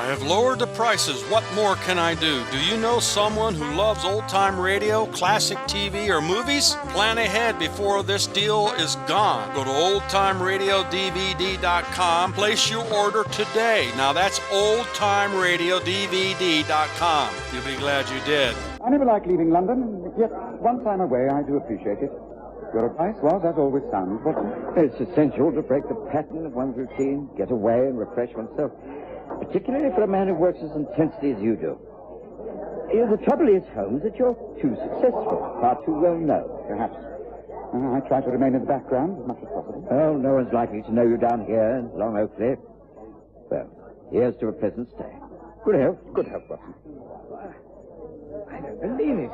I have lowered the prices. What more can I do? Do you know someone who loves old-time radio, classic TV, or movies? Plan ahead before this deal is gone. Go to oldtimeradiodvd.com. Place your order today. Now that's oldtimeradiodvd.com. You'll be glad you did. I never like leaving London, yet once I'm away, I do appreciate it. Your advice was, as always, sound, wasn't it? It's essential to break the pattern of one's routine, get away and refresh oneself, particularly for a man who works as intensely as you do. The trouble is, Holmes, that you're too successful, far too well known. Perhaps. I try to remain in the background as much as possible. Oh, no one's likely to know you down here in Long Oakley. Well, here's to a pleasant stay. Good health. Good health, Watson. I don't believe it.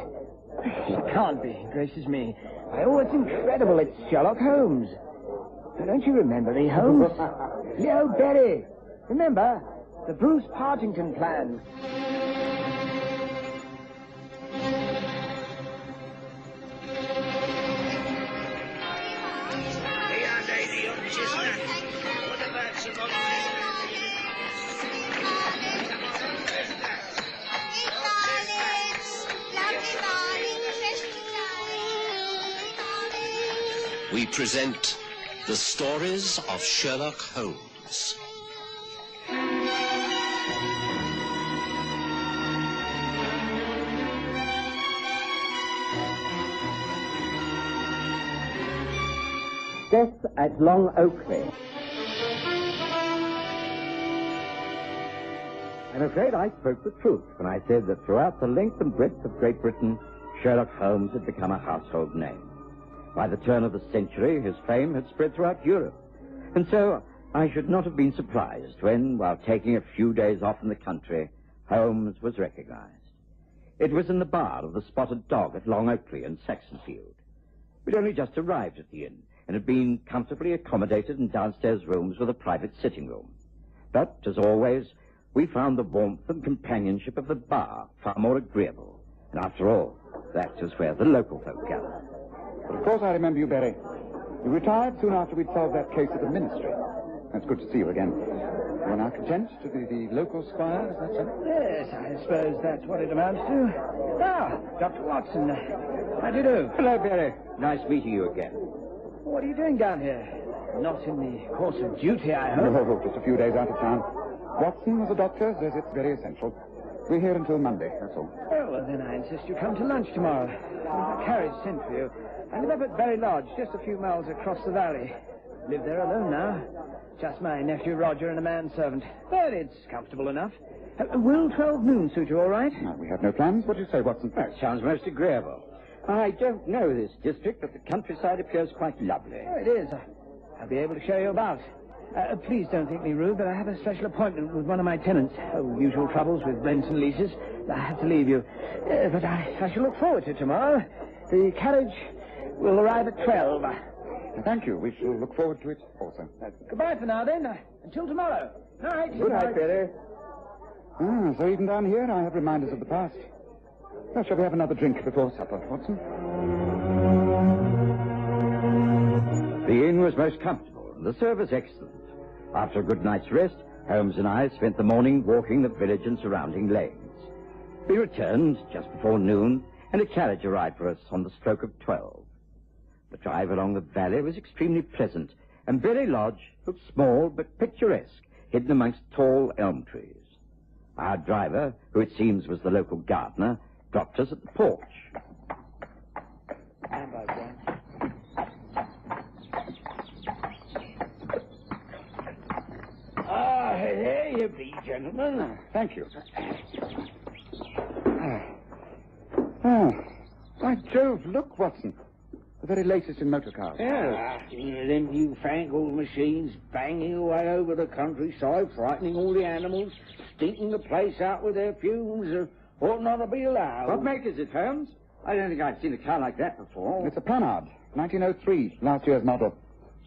It can't be, gracious me. Oh, it's incredible. It's Sherlock Holmes. Don't you remember me, Holmes? Leo Berry. Remember? The Bruce Partington plan. We present the stories of Sherlock Holmes. Death at Long Oakley. I'm afraid I spoke the truth when I said that throughout the length and breadth of Great Britain, Sherlock Holmes had become a household name. By the turn of the century, his fame had spread throughout Europe. And so I should not have been surprised when, while taking a few days off in the country, Holmes was recognized. It was in the bar of the Spotted Dog at Long Oakley in Saxonfield. We'd only just arrived at the inn and had been comfortably accommodated in downstairs rooms with a private sitting room. But, as always, we found the warmth and companionship of the bar far more agreeable. And after all, that was where the local folk gathered. But of course I remember you, Berry. You retired soon after we'd solved that case at the ministry. It's good to see you again. You're now content to be the local squire, is that so? Yes, I suppose that's what it amounts to. Ah, Dr. Watson. How do you do? Hello, Berry. Nice meeting you again. What are you doing down here? Not in the course of duty, I hope. No, just a few days out of town. Watson, as a doctor, says it's very essential. We're here until Monday, that's all. Oh, well, then I insist you come to lunch tomorrow. There's a carriage sent for you. I live up at Berry Lodge, just a few miles across the valley. Live there alone now. Just my nephew Roger and a manservant. But it's comfortable enough. Will 12 noon suit you all right? No, we have no plans. What do you say, Watson? That sounds most agreeable. I don't know this district, but the countryside appears quite lovely. Oh, it is. I'll be able to show you about. Please don't think me rude, but I have a special appointment with one of my tenants. Oh, usual troubles with rent and leases. I have to leave you. But I shall look forward to tomorrow. The carriage will arrive at 12. Thank you. We shall look forward to it also. Goodbye for now, then. Until tomorrow. All right. Good night, Berry. So even down here, I have reminders of the past. Well, shall we have another drink before supper, Watson? The inn was most comfortable, and the service excellent. After a good night's rest, Holmes and I spent the morning walking the village and surrounding lanes. We returned just before noon, and a carriage arrived for us on the stroke of 12. The drive along the valley was extremely pleasant, and Berry Lodge looked small but picturesque, hidden amongst tall elm trees. Our driver, who it seems was the local gardener, dropped us at the porch. Stand by, James. Ah, there you be, gentlemen. Thank you. By Jove, look, Watson. The very latest in motor cars. Yeah, them newfangled machines banging away over the countryside, frightening all the animals, stinking the place out with their fumes, ought not to be allowed. What make is it, Holmes? I don't think I've seen a car like that before. It's a Panhard, 1903, last year's model.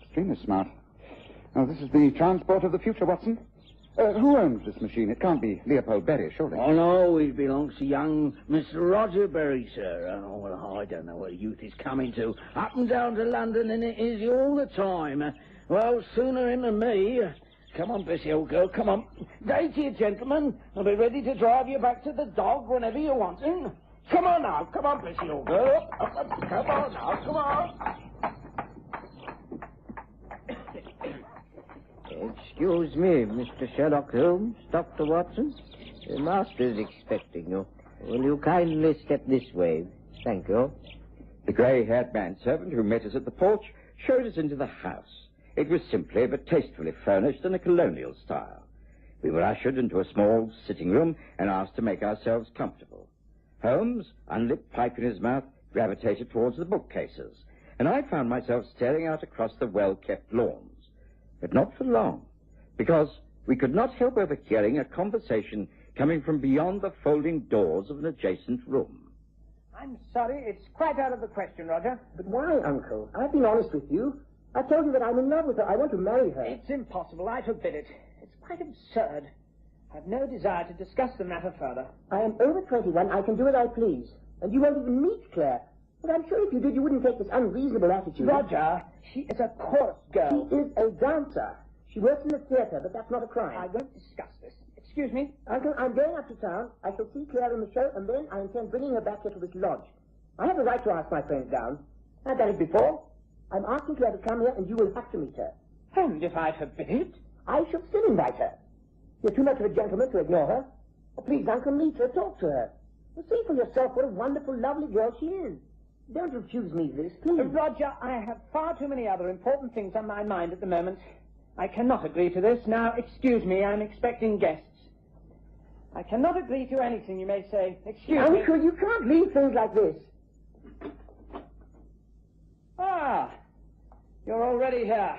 Extremely smart. Now, this is the transport of the future, Watson. Who owns this machine? It can't be Leopold Berry, surely. Oh, no, it belongs to young Mr. Roger Berry, sir. Oh, well, I don't know where youth is coming to. Up and down to London, and it is all the time. Well, sooner him than me. Come on, Bessie, old girl, come on. Day to you, gentlemen. I'll be ready to drive you back to the dog whenever you want him. Come on now, come on, Bessie, old girl. Come on now, come on. Excuse me, Mr. Sherlock Holmes, Dr. Watson. The master's expecting you. Will you kindly step this way? Thank you. The grey-haired manservant who met us at the porch showed us into the house. It was simply but tastefully furnished in a colonial style. We were ushered into a small sitting room and asked to make ourselves comfortable. Holmes, unlit pipe in his mouth, gravitated towards the bookcases, and I found myself staring out across the well-kept lawns. But not for long, because we could not help overhearing a conversation coming from beyond the folding doors of an adjacent room. I'm sorry, it's quite out of the question, Roger. But why, Uncle? I've been honest with you. I told you that I'm in love with her. I want to marry her. It's impossible. I forbid it. It's quite absurd. I've no desire to discuss the matter further. I am over 21. I can do as I please. And you won't even meet Claire. But I'm sure if you did, you wouldn't take this unreasonable attitude. Roger, she is a chorus girl. She is a dancer. She works in the theater, but that's not a crime. I won't discuss this. Excuse me. Uncle, I'm going up to town. I shall see Claire in the show, and then I intend bringing her back here to this lodge. I have the right to ask my friends down. I've done it before. I'm asking Claire to come here, and you will have to meet her. And if I forbid it? I shall still invite her. You're too much of a gentleman to ignore her. Oh, please, Uncle, meet her, talk to her. Well, see for yourself what a wonderful, lovely girl she is. Don't refuse me this, please. Roger, I have far too many other important things on my mind at the moment. I cannot agree to this. Now, excuse me, I'm expecting guests. I cannot agree to anything you may say. Excuse me. Uncle, you can't leave things like this. Ah, you're already here.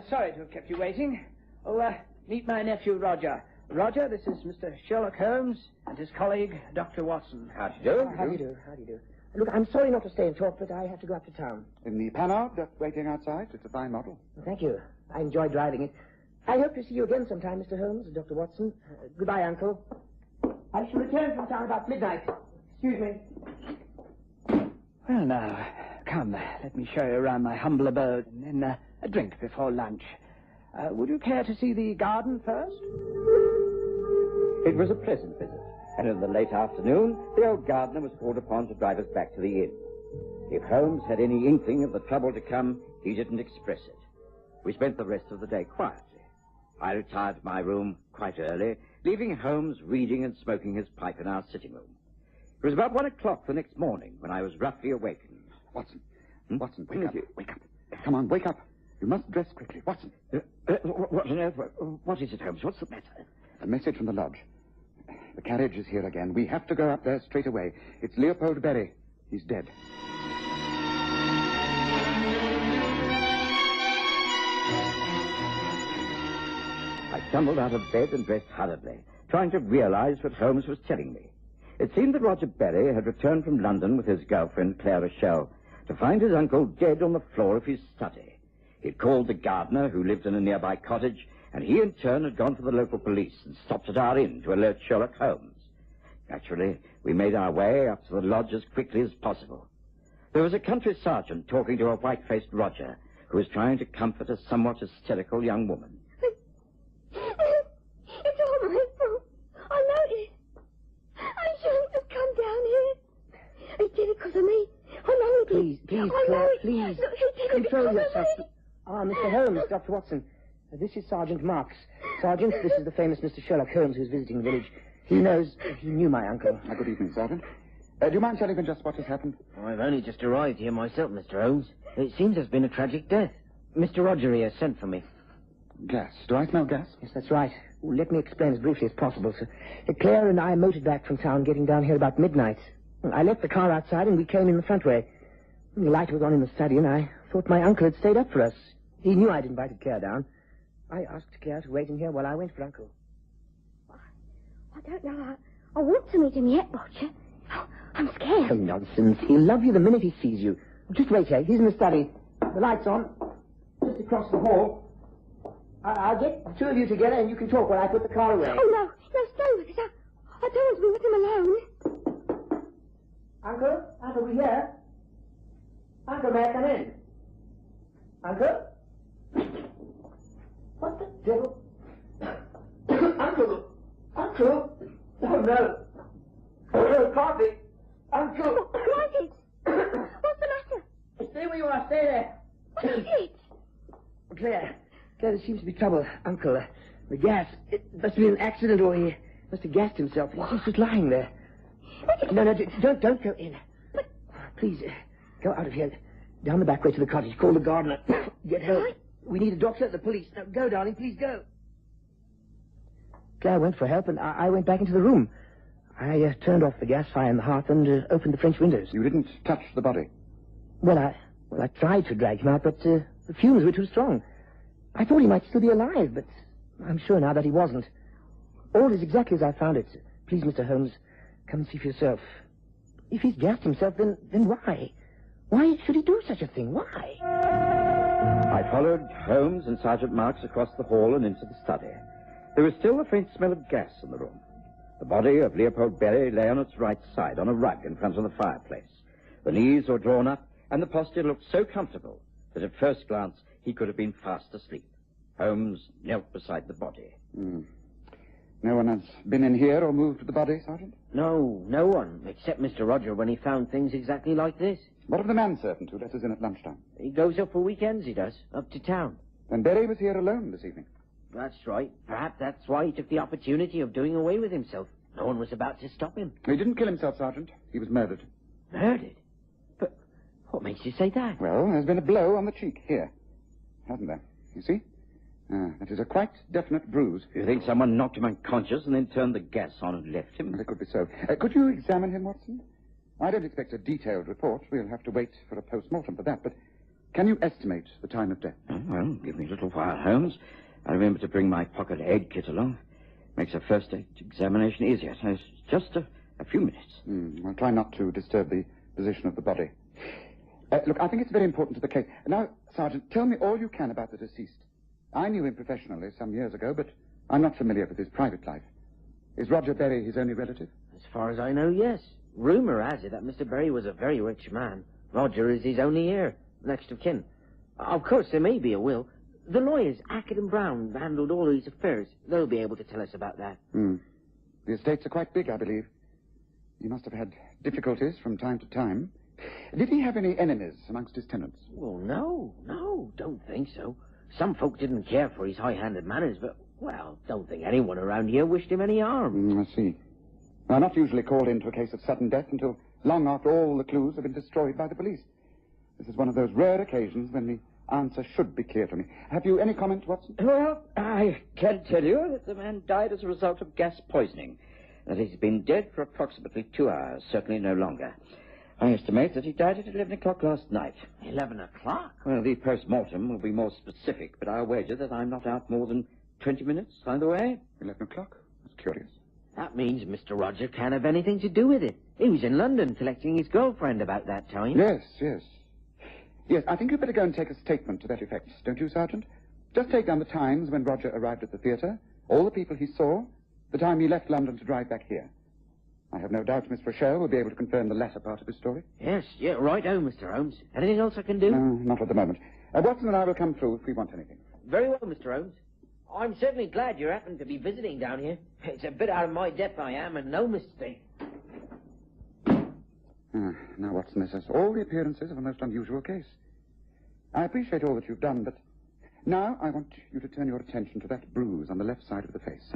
Sorry to have kept you waiting. Oh, meet my nephew, Roger. Roger, this is Mr. Sherlock Holmes and his colleague, Dr. Watson. How do you do? How do you do? How do you do? Look, I'm sorry not to stay and talk, but I have to go up to town. In the Panhard, just waiting outside. It's a fine model. Well, thank you. I enjoy driving it. I hope to see you again sometime, Mr. Holmes and Dr. Watson. Goodbye, Uncle. I shall return from town about midnight. Excuse me. Well, now, come, let me show you around my humble abode, and then a drink before lunch. Would you care to see the garden first? It was a pleasant visit, and in the late afternoon, the old gardener was called upon to drive us back to the inn. If Holmes had any inkling of the trouble to come, he didn't express it. We spent the rest of the day quietly. I retired to my room quite early, leaving Holmes reading and smoking his pipe in our sitting room. It was about 1 o'clock the next morning when I was roughly awakened. Watson. Watson, wake up. Wake up. Come on, wake up. You must dress quickly. Watson. What is it, Holmes? What's the matter? A message from the lodge. The carriage is here again. We have to go up there straight away. It's Leopold Berry. He's dead. I stumbled out of bed and dressed hurriedly, trying to realize what Holmes was telling me. It seemed that Roger Berry had returned from London with his girlfriend, Claire Rochelle, to find his uncle dead on the floor of his study. He'd called the gardener, who lived in a nearby cottage, and he in turn had gone for the local police and stopped at our inn to alert Sherlock Holmes. Naturally, we made our way up to the lodge as quickly as possible. There was a country sergeant talking to a white-faced Roger, who was trying to comfort a somewhat hysterical young woman. It's all my fault. I know it. I shouldn't have come down here. He did it because of me. I know he did. Please, I Claire, know it. please. Look, he did it Control because yourself. of me. Ah, Mr. Holmes, Dr. Watson. This is Sergeant Marks. Sergeant, this is the famous Mr. Sherlock Holmes who's visiting the village. He knew my uncle. Good evening, Sergeant. Do you mind telling me just what has happened? I've only just arrived here myself, Mr. Holmes. It seems there's been a tragic death. Mr. Roger here sent for me. Gas. Do I smell gas? Yes, that's right. Well, let me explain as briefly as possible, sir. Claire and I motored back from town, getting down here about midnight. I left the car outside and we came in the front way. The light was on in the study and I thought my uncle had stayed up for us. He knew I'd invited Claire down. I asked Claire to wait in here while I went for Uncle. I don't know. I want to meet him yet, Roger. Oh, I'm scared. Oh, nonsense. He'll love you the minute he sees you. Just wait here. He's in the study. The light's on. Just across the hall. I'll get the two of you together and you can talk while I put the car away. Oh, no. No, stay with us. I don't want to be with him alone. Uncle? Uncle, we here? Uncle, may I come in? Uncle? What the devil? Uncle? Oh, no. Oh, no, coffee. Uncle. What was it? What's the matter? Stay where you are. Stay there. What is it? Claire, there seems to be trouble. Uncle, the gas. It must have been an accident, or he must have gassed himself. He's just lying there. No, don't go in. But... Please, go out of here. Down the back way to the cottage. Call the gardener. Get help. We need a doctor at the police. Now, go, darling. Please go. Claire went for help, and I went back into the room. I turned off the gas fire in the hearth and opened the French windows. You didn't touch the body? Well, I tried to drag him out, but the fumes were too strong. I thought he might still be alive, but I'm sure now that he wasn't. All is exactly as I found it. Please, Mr. Holmes, come and see for yourself. If he's gassed himself, then why? Why should he do such a thing? Why? I followed Holmes and Sergeant Marks across the hall and into the study. There was still the faint smell of gas in the room. The body of Leopold Berry lay on its right side on a rug in front of the fireplace. The knees were drawn up, and the posture looked so comfortable that at first glance he could have been fast asleep. Holmes knelt beside the body. No one has been in here or moved the body, Sergeant? No, no one, except Mr. Roger when he found things exactly like this. What of the manservant who let us in at lunchtime? He goes up for weekends, he does, up to town. Then Berry was here alone this evening. That's right. Perhaps that's why he took the opportunity of doing away with himself. No one was about to stop him. He didn't kill himself, Sergeant. He was murdered. Murdered? But what makes you say that? Well, there's been a blow on the cheek here. Hasn't there? You see? That is a quite definite bruise. You think someone knocked him unconscious and then turned the gas on and left him? Well, it could be so. Could you examine him, Watson? I don't expect a detailed report. We'll have to wait for a post-mortem for that. But can you estimate the time of death? Oh, well, give me a little while, Holmes. I remember to bring my pocket aid kit along. Makes a first-aid examination easier. So it's just a few minutes. I'll try not to disturb the position of the body. Look, I think it's very important to the case. Now, Sergeant, tell me all you can about the deceased. I knew him professionally some years ago, but I'm not familiar with his private life. Is Roger Berry his only relative? As far as I know, yes. Rumour has it that Mr. Berry was a very rich man. Roger is his only heir, next of kin. Of course, there may be a will. The lawyers, Hackett and Brown, handled all these affairs. They'll be able to tell us about that. The estates are quite big, I believe. He must have had difficulties from time to time. Did he have any enemies amongst his tenants? Well, no, don't think so. Some folk didn't care for his high-handed manners, but, well, don't think anyone around here wished him any harm. I see. I'm not usually called into a case of sudden death until long after all the clues have been destroyed by the police. This is one of those rare occasions when the answer should be clear to me. Have you any comment, Watson? Well, I can tell you that the man died as a result of gas poisoning. That he's been dead for approximately 2 hours, certainly no longer. I estimate that he died at 11 o'clock last night. 11 o'clock? Well, the post-mortem will be more specific, but I'll wager that I'm not out more than 20 minutes either way. 11 o'clock? That's curious. That means Mr. Roger can't have anything to do with it. He was in London collecting his girlfriend about that time. Yes. Yes, I think you'd better go and take a statement to that effect, don't you, Sergeant? Just take down the times when Roger arrived at the theatre, all the people he saw, the time he left London to drive back here. I have no doubt Miss Rochelle will be able to confirm the latter part of his story. Yes, right-o, Mr. Holmes. Anything else I can do? No, not at the moment. Watson and I will come through if we want anything. Very well, Mr. Holmes. I'm certainly glad you happened to be visiting down here. It's a bit out of my depth I am, and no mistake. Now, Watson, this has all the appearances of a most unusual case. I appreciate all that you've done, but now I want you to turn your attention to that bruise on the left side of the face.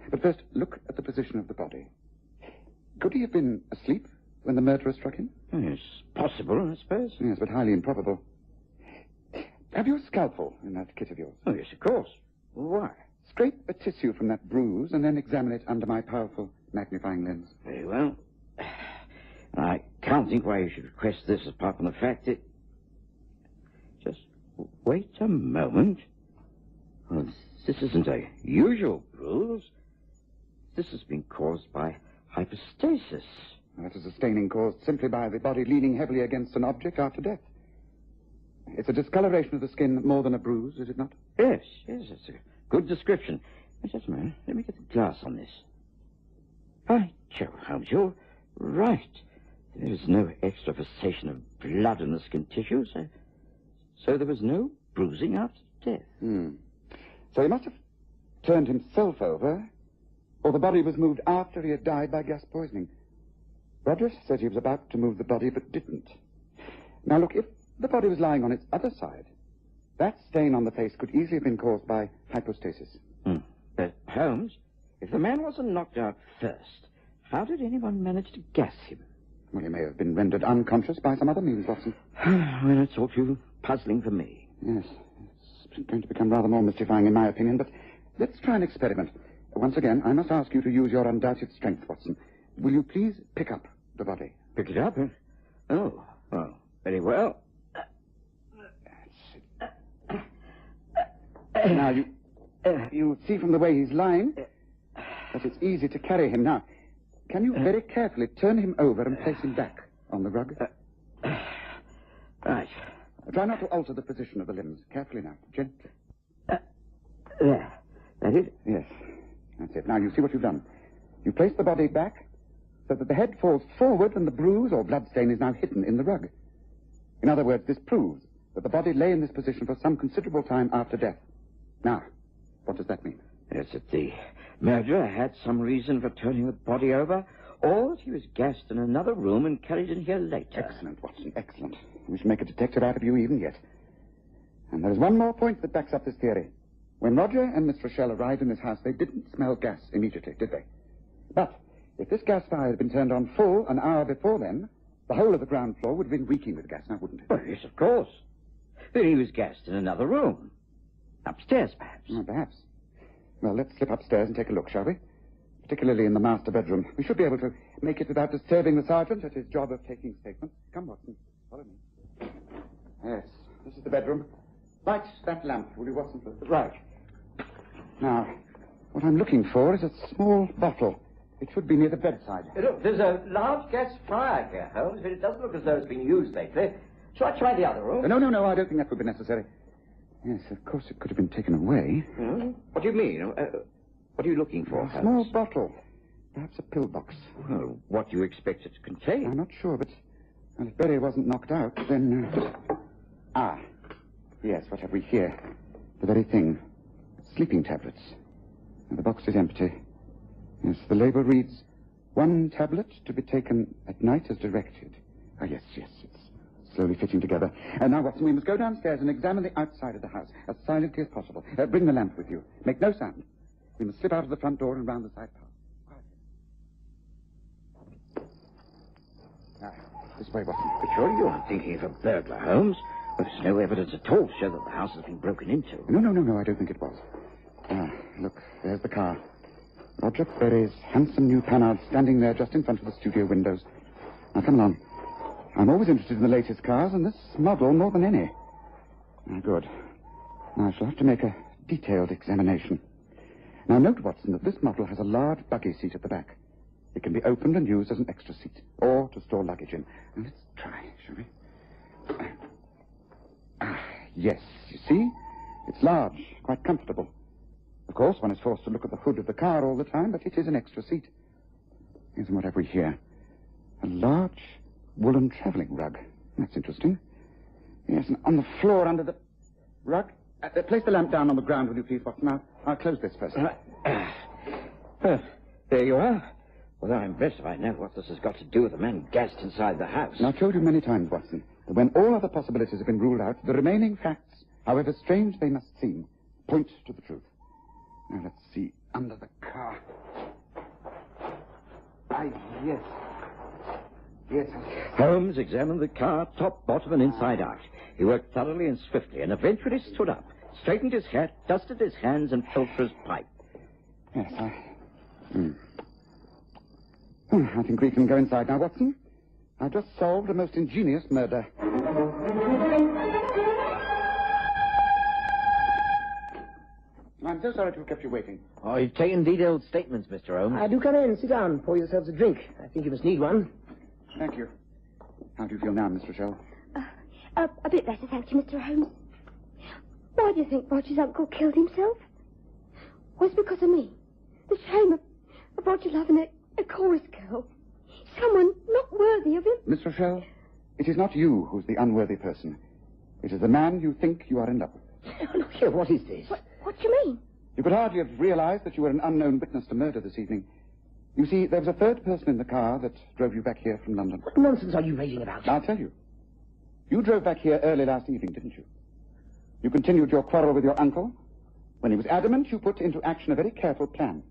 But first, look at the position of the body. Could he have been asleep when the murderer struck him? It's possible, I suppose. Yes, but highly improbable. Have you a scalpel in that kit of yours? Oh, yes, of course. Why? Scrape a tissue from that bruise and then examine it under my powerful magnifying lens. Very well. I can't think why you should request this apart from the fact that... Just wait a moment. Well, this isn't a usual bruise. This has been caused by hypostasis. That is a staining caused simply by the body leaning heavily against an object after death. It's a discoloration of the skin more than a bruise, is it not? Yes, it's a good description. Just a minute. Let me get the glass on this. By Jove, Holmes, you're right. There's no extravasation of blood in the skin tissue, so there was no bruising after death. So he must have turned himself over or the body was moved after he had died by gas poisoning. Roger said he was about to move the body, but didn't. Now, look, if the body was lying on its other side, that stain on the face could easily have been caused by hypostasis. Holmes, if the man wasn't knocked out first, how did anyone manage to gas him? Well, he may have been rendered unconscious by some other means, Watson. Well, it's all too puzzling for me. Yes, it's going to become rather more mystifying in my opinion, but let's try an experiment. Once again, I must ask you to use your undoubted strength, Watson. Will you please pick up the body? Pick it up? Oh, very well. Now, you see from the way he's lying that it's easy to carry him. Now, can you very carefully turn him over and place him back on the rug? Right. Try not to alter the position of the limbs. Carefully now. Gently. There. That it? Yes. That's it. Now, you see what you've done. You place the body back so that the head falls forward and the bruise or bloodstain is now hidden in the rug. In other words, this proves that the body lay in this position for some considerable time after death. Now, what does that mean? Yes, that the murderer had some reason for turning the body over, or that he was gassed in another room and carried in here later. Excellent, Watson, excellent. We should make a detective out of you even yet. And there is one more point that backs up this theory. When Roger and Miss Rochelle arrived in this house, they didn't smell gas immediately, did they? But if this gas fire had been turned on full an hour before then, the whole of the ground floor would have been reeking with gas now, wouldn't it? Well, yes, of course. But he was gassed in another room. Upstairs, perhaps. Perhaps. Well, let's slip upstairs and take a look, shall we? Particularly in the master bedroom. We should be able to make it without disturbing the sergeant at his job of taking statements. Come, Watson. Follow me. Yes, this is the bedroom. Light that lamp, will you, Watson? Right. Now, what I'm looking for is a small bottle. It should be near the bedside. Look, there's a large gas fire here, Holmes, but it doesn't look as though it's been used lately. Shall I try the other room? No, I don't think that would be necessary. Yes, of course it could have been taken away. What do you mean? What are you looking for, A small bottle. Perhaps a pill box. Well, what do you expect it to contain? I'm not sure, but well, if Berry wasn't knocked out, then... Yes, what have we here? The very thing. Sleeping tablets. And the box is empty. Yes, the label reads, 1 tablet to be taken at night as directed. Yes, it's slowly fitting together. Now, Watson, we must go downstairs and examine the outside of the house as silently as possible. Bring the lamp with you. Make no sound. We must slip out of the front door and round the side path. Quietly. This way, Watson. But surely you aren't thinking of a burglar, Holmes? Well, there's no evidence at all to show that the house has been broken into. No, I don't think it was. Look, there's the car. Roger Berry's handsome new Panhard standing there just in front of the studio windows. Now, come along. I'm always interested in the latest cars, and this model more than any. Good. Now, I shall have to make a detailed examination. Now, note, Watson, that this model has a large buggy seat at the back. It can be opened and used as an extra seat, or to store luggage in. Now, let's try, shall we? Yes, you see? It's large, quite comfortable. Of course, one is forced to look at the hood of the car all the time, but it is an extra seat. Yes, and what have we here? A large woolen travelling rug. That's interesting. Yes, and on the floor under the rug. Place the lamp down on the ground, will you please, Watson? I'll close this first. There you are. Although I'm blessed if I know what this has got to do with the man gassed inside the house. I've told you many times, Watson, that when all other possibilities have been ruled out, the remaining facts, however strange they must seem, point to the truth. Now, let's see. Under the car. Yes. Yes. Holmes examined the car top, bottom, and inside out. He worked thoroughly and swiftly, and eventually stood up, straightened his hat, dusted his hands, and felt for his pipe. Yes, I think we can go inside now, Watson. I've just solved a most ingenious murder. I'm so sorry to have kept you waiting. Oh, you've taken detailed statements, Mr. Holmes. Do come in. Sit down. Pour yourselves a drink. I think you must need one. Thank you. How do you feel now, Miss Rochelle? A bit better, thank you, Mr. Holmes. Why do you think Roger's uncle killed himself? Was it because of me? The shame of Roger loving a chorus girl. Someone not worthy of him. Miss Rochelle, it is not you who's the unworthy person. It is the man you think you are in love with. Look here, what is this? What do you mean? You could hardly have realized that you were an unknown witness to murder this evening. You see, there was a third person in the car that drove you back here from London. What nonsense are you raving about? I'll tell you. You drove back here early last evening, didn't you? You continued your quarrel with your uncle. When he was adamant, you put into action a very careful plan.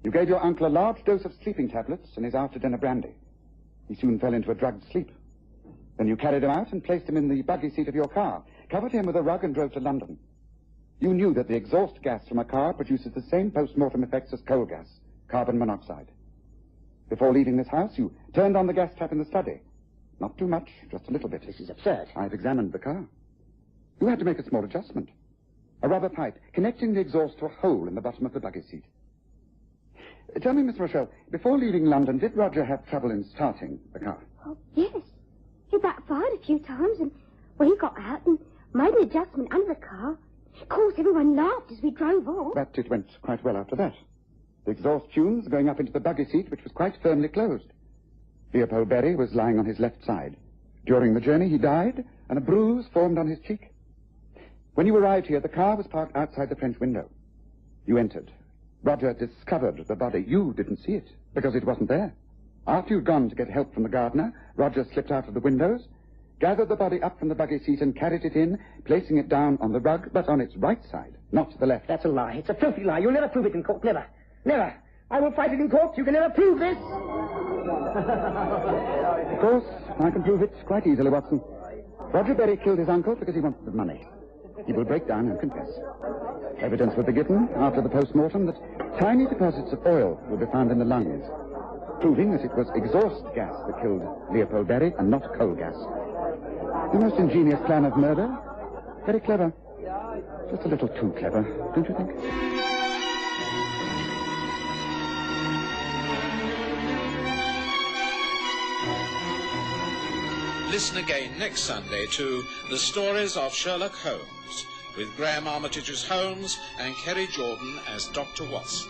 You gave your uncle a large dose of sleeping tablets and his after-dinner brandy. He soon fell into a drugged sleep. Then you carried him out and placed him in the buggy seat of your car, covered him with a rug and drove to London. You knew that the exhaust gas from a car produces the same post-mortem effects as coal gas, carbon monoxide. Before leaving this house, you turned on the gas tap in the study. Not too much, just a little bit. This is absurd. I've examined the car. You had to make a small adjustment. A rubber pipe connecting the exhaust to a hole in the bottom of the buggy seat. Tell me, Miss Rochelle, before leaving London, did Roger have trouble in starting the car? Oh, yes. He backfired a few times, and when he got out and made an adjustment under the car, of course, everyone laughed as we drove off. But it went quite well after that. The exhaust tunes going up into the buggy seat, which was quite firmly closed. Leopold Berry was lying on his left side. During the journey, he died, and a bruise formed on his cheek. When you arrived here, the car was parked outside the French window. You entered. Roger discovered the body. You didn't see it, because it wasn't there. After you'd gone to get help from the gardener, Roger slipped out of the windows, gathered the body up from the buggy seat and carried it in, placing it down on the rug, but on its right side, not the left. That's a lie. It's a filthy lie. You'll never prove it in court. Never. Never. I will fight it in court. You can never prove this. Of course, I can prove it quite easily, Watson. Roger Berry killed his uncle because he wanted the money. He will break down and confess. Evidence will be given after the post-mortem that tiny deposits of oil will be found in the lungs, proving that it was exhaust gas that killed Leopold Berry and not coal gas. The most ingenious plan of murder. Very clever. Just a little too clever, don't you think? Listen again next Sunday to The Stories of Sherlock Holmes, with Graham Armitage's Holmes and Kerry Jordan as Dr. Watson.